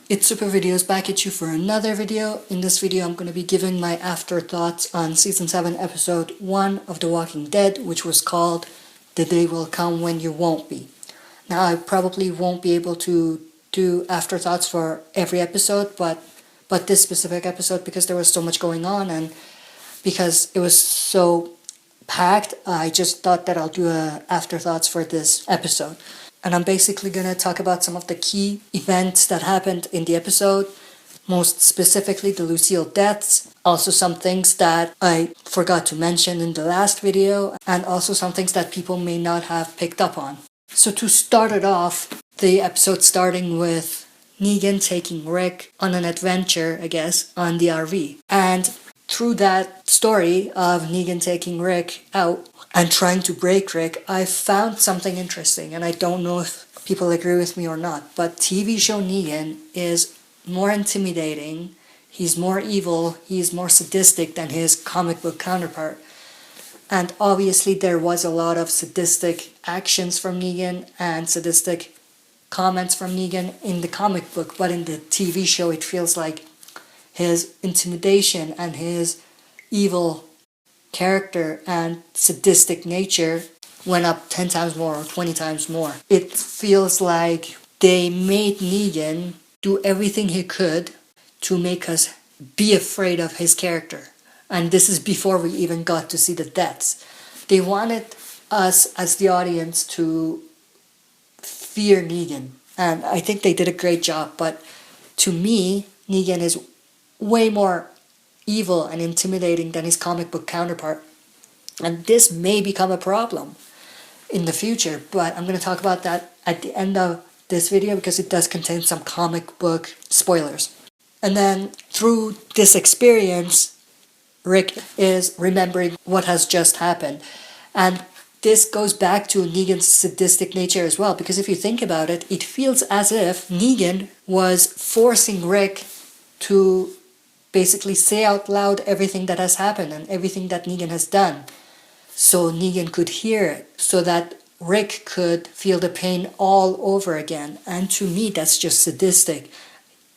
It's Super Videos back at you for another video. In this video I'm going to be giving my afterthoughts on Season 7 Episode 1 of The Walking Dead, which was called The Day Will Come When You Won't Be. Now I probably won't be able to do afterthoughts for every episode, but this specific episode, because there was so much going on and because it was so packed, I just thought that I'll do afterthoughts for this episode. And I'm basically going to talk about some of the key events that happened in the episode, most specifically the Lucille deaths, also some things that I forgot to mention in the last video, and also some things that people may not have picked up on. So to start it off, the episode starting with Negan taking Rick on an adventure, I guess, on the RV. And through that story of Negan taking Rick out and trying to break Rick, I found something interesting, and I don't know if people agree with me or not, but TV show Negan is more intimidating, he's more evil, he's more sadistic than his comic book counterpart. And obviously there was a lot of sadistic actions from Negan and sadistic comments from Negan in the comic book, but in the TV show it feels like his intimidation and his evil character and sadistic nature went up 10 times more or 20 times more. It feels like they made Negan do everything he could to make us be afraid of his character. And this is before we even got to see the deaths. They wanted us as the audience to fear Negan. And I think they did a great job. But to me, Negan is way more evil and intimidating than his comic book counterpart. And this may become a problem in the future, but I'm going to talk about that at the end of this video because it does contain some comic book spoilers. And then through this experience, Rick is remembering what has just happened. And this goes back to Negan's sadistic nature as well, because if you think about it, it feels as if Negan was forcing Rick to basically say out loud everything that has happened and everything that Negan has done, so Negan could hear it, so that Rick could feel the pain all over again. And to me, that's just sadistic.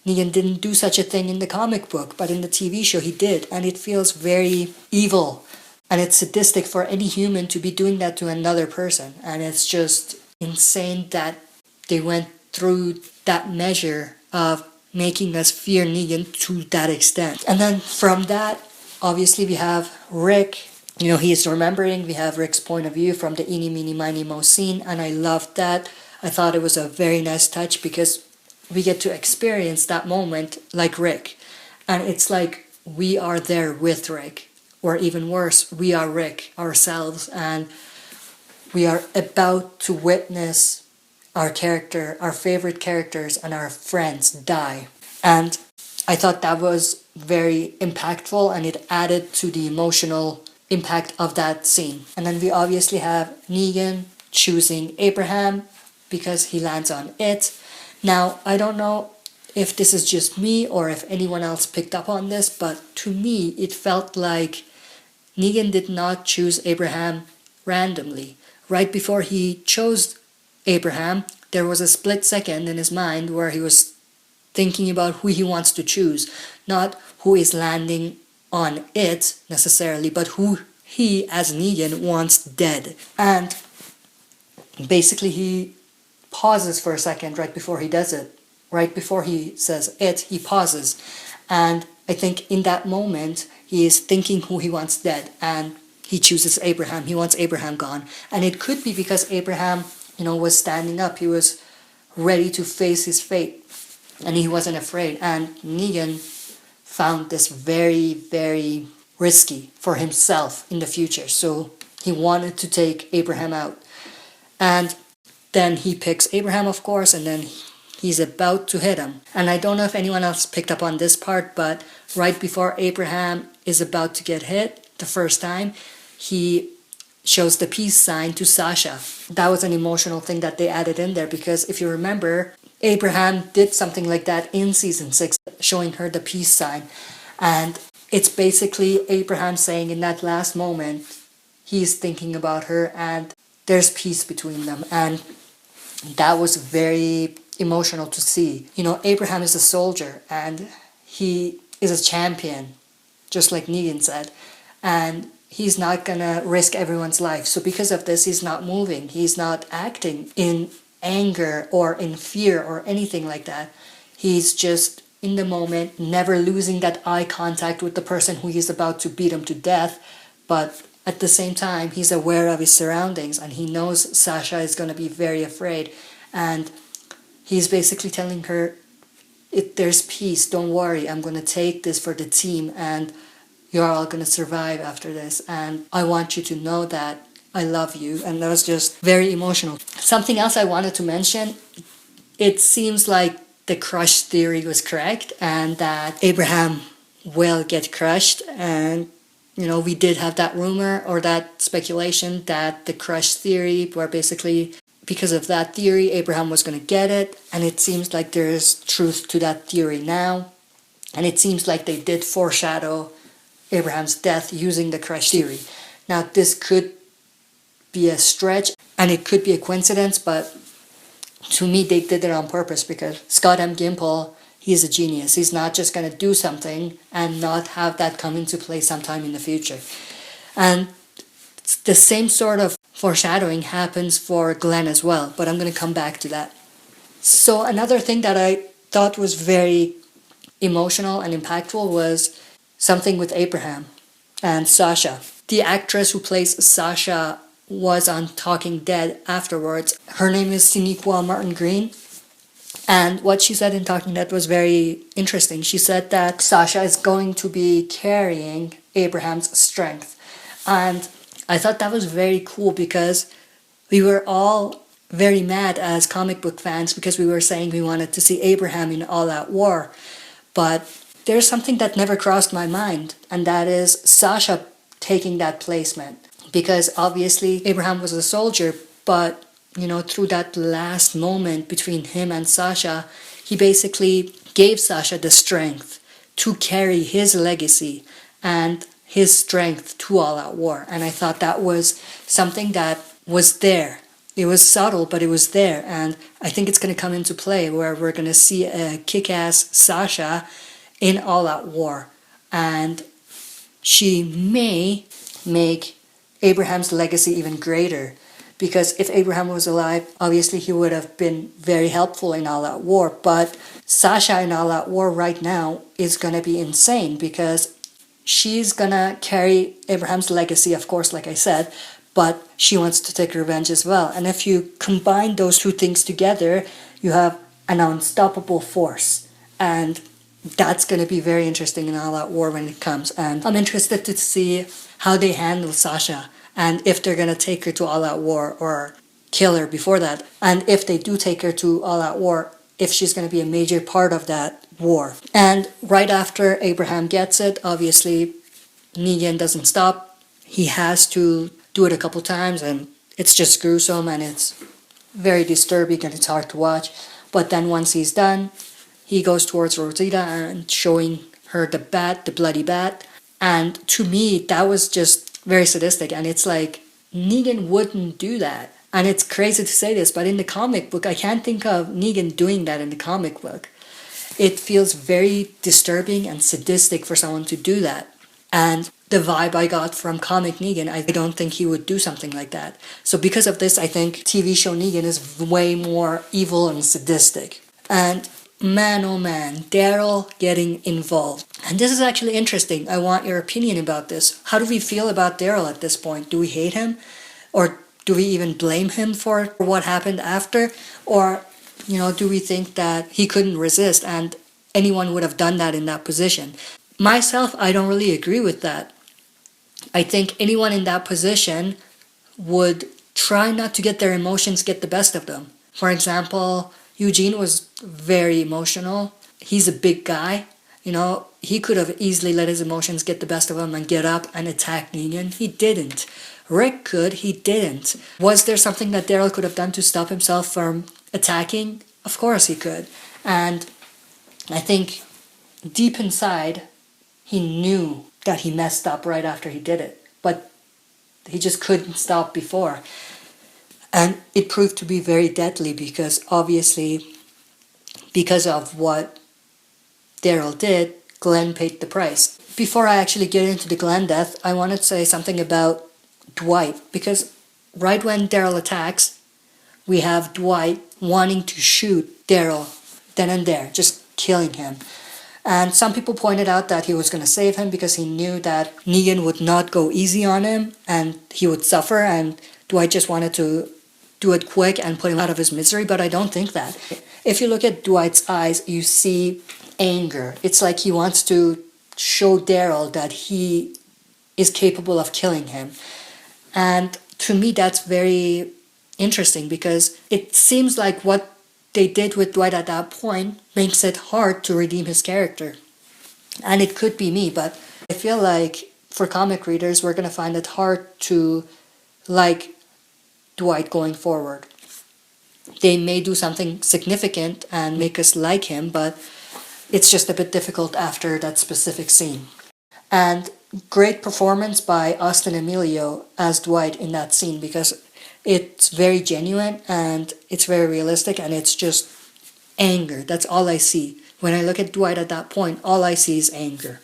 Negan didn't do such a thing in the comic book, but in the TV show he did, and it feels very evil. And it's sadistic for any human to be doing that to another person. And it's just insane that they went through that measure of making us fear Negan to that extent. And then from that, obviously we have Rick. He is remembering. We have Rick's point of view from the eeny, meeny, miny, mo scene, and I loved that. I thought it was a very nice touch because we get to experience that moment like Rick. And it's like we are there with Rick. Or even worse, we are Rick ourselves, and we are about to witness our character, our favorite characters, and our friends die. And I thought that was very impactful, and it added to the emotional impact of that scene. And then we obviously have Negan choosing Abraham because he lands on it. Now, I don't know if this is just me or if anyone else picked up on this, but to me it felt like Negan did not choose Abraham randomly. Right before he chose Abraham, there was a split second in his mind where he was thinking about who he wants to choose, not who is landing on it necessarily, but who he as Negan wants dead. And basically he pauses for a second right before he does it. Right before he says it, he pauses. And I think in that moment he is thinking who he wants dead, and he chooses Abraham. He wants Abraham gone. And it could be because Abraham was standing up. He was ready to face his fate, and he wasn't afraid. And Negan found this very, very risky for himself in the future. So he wanted to take Abraham out. And then he picks Abraham, of course, and then he's about to hit him. And I don't know if anyone else picked up on this part, but right before Abraham is about to get hit the first time, he shows the peace sign to Sasha. That was an emotional thing that they added in there, because if you remember, Abraham did something like that in season 6, showing her the peace sign. And it's basically Abraham saying in that last moment, he's thinking about her and there's peace between them. And that was very emotional to see. Abraham is a soldier and he is a champion, just like Negan said. And he's not gonna risk everyone's life. So because of this, he's not moving. He's not acting in anger or in fear or anything like that. He's just in the moment, never losing that eye contact with the person who he's about to beat him to death. But at the same time, he's aware of his surroundings and he knows Sasha is going to be very afraid. And he's basically telling her, if there's peace, don't worry, I'm going to take this for the team and you're all going to survive after this. And I want you to know that I love you. And that was just very emotional. Something else I wanted to mention, it seems like the crush theory was correct and that Abraham will get crushed. And we did have that rumor or that speculation that the crush theory, where basically because of that theory, Abraham was going to get it. And it seems like there's truth to that theory now. And it seems like they did foreshadow Abraham's death using the crush theory. Now, this could be a stretch and it could be a coincidence, but to me, they did it on purpose because Scott M. Gimple, he's a genius. He's not just going to do something and not have that come into play sometime in the future. And the same sort of foreshadowing happens for Glenn as well, but I'm going to come back to that. So another thing that I thought was very emotional and impactful was something with Abraham and Sasha. The actress who plays Sasha was on Talking Dead afterwards. Her name is Sinequa Martin Green. And what she said in Talking Dead was very interesting. She said that Sasha is going to be carrying Abraham's strength. And I thought that was very cool because we were all very mad as comic book fans because we were saying we wanted to see Abraham in All Out War. But there's something that never crossed my mind, and that is Sasha taking that placement. Because obviously Abraham was a soldier, but through that last moment between him and Sasha, he basically gave Sasha the strength to carry his legacy and his strength to All Out War. And I thought that was something that was there. It was subtle, but it was there. And I think it's going to come into play where we're going to see a kick-ass Sasha in All Out War. And she may make Abraham's legacy even greater. Because if Abraham was alive, obviously he would have been very helpful in All Out War. But Sasha in All Out War right now is going to be insane because she's going to carry Abraham's legacy, of course, like I said, but she wants to take revenge as well. And if you combine those two things together, you have an unstoppable force. And that's going to be very interesting in All Out War when it comes. And I'm interested to see how they handle Sasha and if they're going to take her to All Out War or kill her before that. And if they do take her to All Out War, if she's going to be a major part of that war. And right after Abraham gets it, obviously Negan doesn't stop. He has to do it a couple times and it's just gruesome and it's very disturbing and it's hard to watch. But then once he's done, he goes towards Rosita and showing her the bat, the bloody bat. And to me, that was just very sadistic. And it's like, Negan wouldn't do that. And it's crazy to say this, but in the comic book, I can't think of Negan doing that in the comic book. It feels very disturbing and sadistic for someone to do that. And the vibe I got from comic Negan, I don't think he would do something like that. So because of this, I think TV show Negan is way more evil and sadistic. And man, oh man, Daryl getting involved. And this is actually interesting. I want your opinion about this. How do we feel about Daryl at this point? Do we hate him? Or do we even blame him for what happened after? Or, do we think that he couldn't resist and anyone would have done that in that position? Myself, I don't really agree with that. I think anyone in that position would try not to get their emotions get the best of them. For example, Eugene was very emotional. He's a big guy. He could have easily let his emotions get the best of him and get up and attack Negan. He didn't. Rick could. He didn't. Was there something that Daryl could have done to stop himself from attacking? Of course he could. And I think deep inside, he knew that he messed up right after he did it. But he just couldn't stop before. And it proved to be very deadly because obviously because of what Daryl did, Glenn paid the price. Before I actually get into the Glenn death, I want to say something about Dwight, because right when Daryl attacks, we have Dwight wanting to shoot Daryl then and there, just killing him. And some people pointed out that he was going to save him because he knew that Negan would not go easy on him and he would suffer, and Dwight just wanted to do it quick and put him out of his misery, but I don't think that. If you look at Dwight's eyes, you see anger. It's like he wants to show Daryl that he is capable of killing him. And to me, that's very interesting because it seems like what they did with Dwight at that point makes it hard to redeem his character. And it could be me, but I feel like for comic readers, we're going to find it hard to like Dwight going forward. They may do something significant and make us like him, but it's just a bit difficult after that specific scene. And great performance by Austin Emilio as Dwight in that scene, because it's very genuine and it's very realistic and it's just anger. That's all I see. When I look at Dwight at that point, all I see is anger.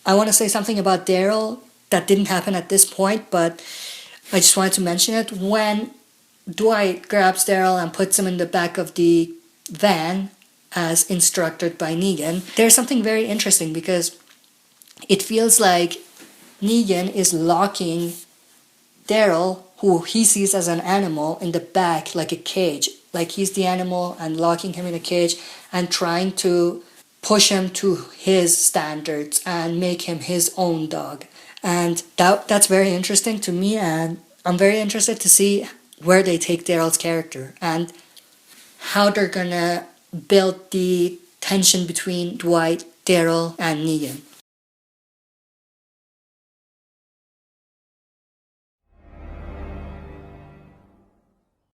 I want to say something about Daryl that didn't happen at this point, but I just wanted to mention it. When Dwight grabs Daryl and puts him in the back of the van as instructed by Negan, there's something very interesting because it feels like Negan is locking Daryl, who he sees as an animal, in the back like a cage. Like he's the animal and locking him in a cage and trying to push him to his standards and make him his own dog. And that's very interesting to me, and I'm very interested to see where they take Daryl's character and how they're gonna build the tension between Dwight, Daryl, and Negan.